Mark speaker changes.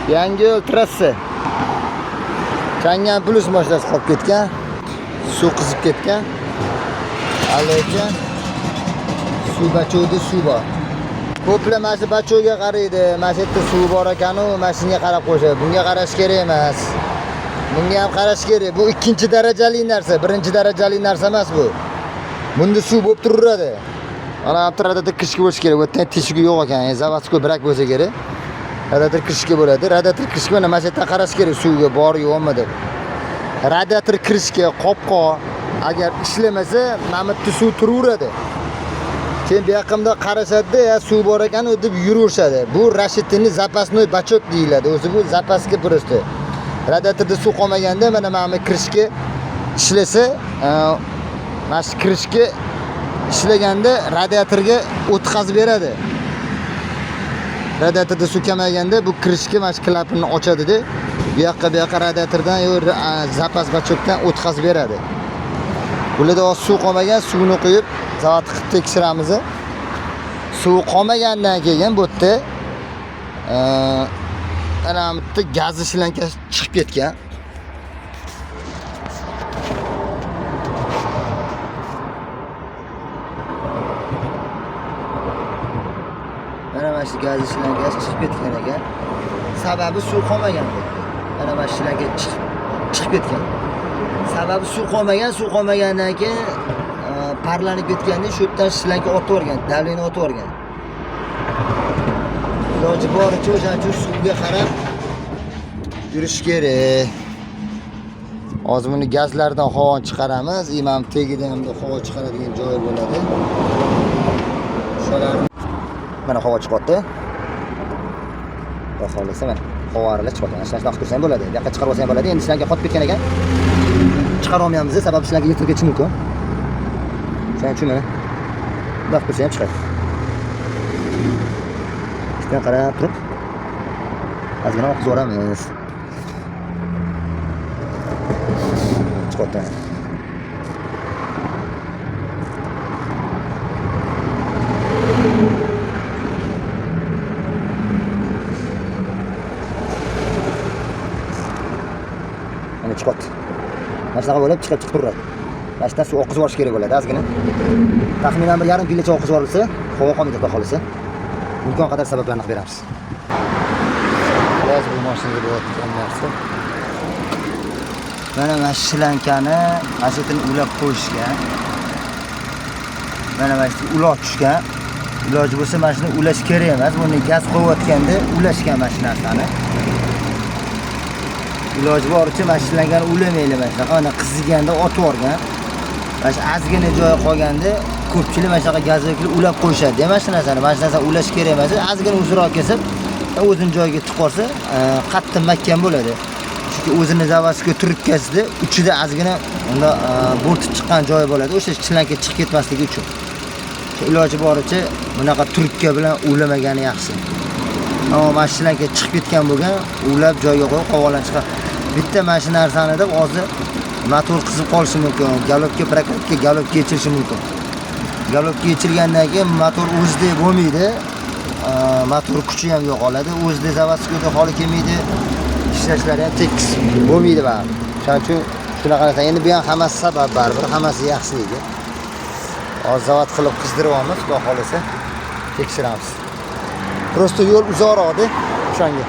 Speaker 1: Yangi yo'l trassasi. Changan plus mashinasi qolib ketgan. Suv qizib ketgan. Alekan. Suv bachuvda suv bor. Ko'plar mana shu bachuvga qaraydi. Mana shu yerda suv bor ekan-u, mashinaga qarab qo'yadi. Bunga qarash kerak emas. Bunga ham qarash kerak. Bu ikkinchi darajali narsa, birinchi darajali narsa emas bu. Bunda suv bo'lib turadi. Mana radiator kirishga bo'lish kerak. Bu yerdan teshigi yo'q ekan. Zavodskiy brak bo'lsa kerak. Radiator kirishga bo'ladi. Radiator kirishga mana shu yerdan qarash kerak suvga bor yo'qmi deb. Radiator kirishga qopqoq agar ishlamasa, mana bu suv turaveradi. Keyin bu yoqimda qarashadi-da, suv bor ekan deb yuraverishadi. Bu rashitini запасной bachok deyiladi. O'zi bu zapaska просто. Radiatorda suv qolmaganda mana bu kirishga ishlasa, mana shu kirishga ishlaganda radiatorga o'tkazib beradi. Radiatorda suv kelmaganda bu kirishga mana shu klapani ochadi-da, bu yoqqa radiatordan yo zapas bachokdan o'tkazib beradi. Bularda suv qolmagan, suvni qo'yib zavod qilib tekshiramiz. Suv qolmagandan keyin bu yerda ana bu yerda gaz shlanka chiqib ketgan. Mana shu gaz shlanka chiqib ketgan ekan. Sababi suv qolmagan. Mana shu shlanka chiqib ketgan. Sababi suv qolmagandan keyin parlanib ketganda shu yerdan shlanka otib o'rgan, davleni otib o'rgan. Iloji boricha o'sha suvga qarab yurish kerak. Hozir buni gazlardan havoni chiqaramiz. Imam tegidan ham havo chiqaradigan joyi bo'ladi. Shular mana havo chiqyapti. Xudo xolisa mana havo aralashib chiqyapti. Mana shunday qilib tursam bo'ladi. Bu yoqqa chiqarib olsam bo'ladi. Endi shlanka qotib ketgan ekan. Chiqara olmaymiz, sababi shlanka yirtib ketishi mumkin. Shuning uchun mana vaqt tursa ham chiqadi. Ishdan qarab turib ozgina oqizib yuboramiz. Chiqyapti. Mana chiqyapti. Mana shunaqa bo'lib chiqib turadi. Mashdan suv oqizib olish kerak bo'ladi, ozgina. Taxminan 1,5 kungacha oqizib orilsa, havo qolmaydi, xudo xolisa. Imkon qadar sabablarni qilib beramiz. Hozir bu mashinaga bo'layotgan narsa. Mana shlankani ashetini ulab qo'yishgan. Mana shu uloq tushgan. Iloji bo'lsa mashina ulash kerak emas. Buni gaz qo'yayotganda ulashgan mashinasini. Iloji boricha mashinlarni ulamayli mana. Ana qiziganda otib o'rgan. Mana shu ozgina joyi qolganda ko'pchilik mana shunaqa gazga ulab qo'yishadi. Mashinasini ulash kerak emas. Ozgina uzunroq kesib, o'zini joyiga tiqib olsa, qattiq mahkam bo'ladi. Chunki o'zini zavasiga turtkazdi, uchida ozgina unda bo'rtib chiqqan joyi bo'ladi. O'sha shlanka chiqib ketmasligi uchun. Iloji boricha bunaqa turtka bilan ulamagani yaxshi. Mana shlanka chiqib ketgan bo'lgan, ulab joyiga qo'yib havolan chiqar. Bitta mashina narsani deb hozir motor qizib qolishi mumkin. Galopga, prokatga galopga yechilishi mumkin. Galopga yechilgandan keyin motor o'zidek bo'lmaydi. Motor kuchi ham yo'qoladi. O'zidek zavodskiyda holi kelmaydi. Ishlashlari ham tekis bo'lmaydi baribir. Shuning uchun shunaqa narsa. Endi bu ham hammasi sabab baribir, hammasi yaxshiligi. Hozir zavod qilib qizdirib olamiz, xudo xolisa tekshiramiz. Prosta yo'l uzoqroqda, o'shanga.